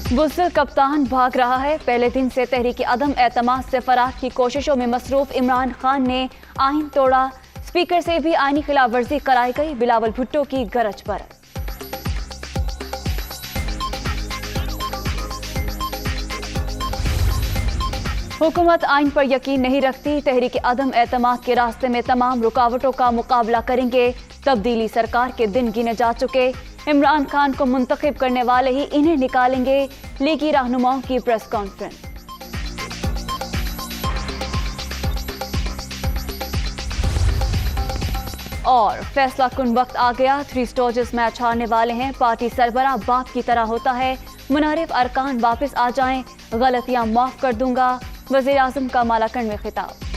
बुज़दिल कप्तान भाग रहा है। पहले दिन से तहरीक अदम एतमाद से फरार की कोशिशों में मसरूफ इमरान खान ने आइन तोड़ा। स्पीकर से भी आईनी खिलाफ वर्जी कराई गई। बिलावल भुट्टो की गरज पर। हुकूमत आइन पर यकीन नहीं रखती। तहरीक अदम एतमाद के रास्ते में तमाम रुकावटों का मुकाबला करेंगे। तब्दीली सरकार के दिन गिने जा चुके। इमरान खान को मुंतखब करने वाले ही इन्हें निकालेंगे। लीगी रहनुमाओं की प्रेस कॉन्फ्रेंस। और फैसला कुन वक्त आ गया। 3 स्टोरेज मैच हारने वाले हैं। पार्टी सरबराह बाप की तरह होता है। मुनारिफ अरकान वापस आ जाएं। गलतियां माफ कर दूंगा। वज़ीर आज़म का मालाकंड में खिताब।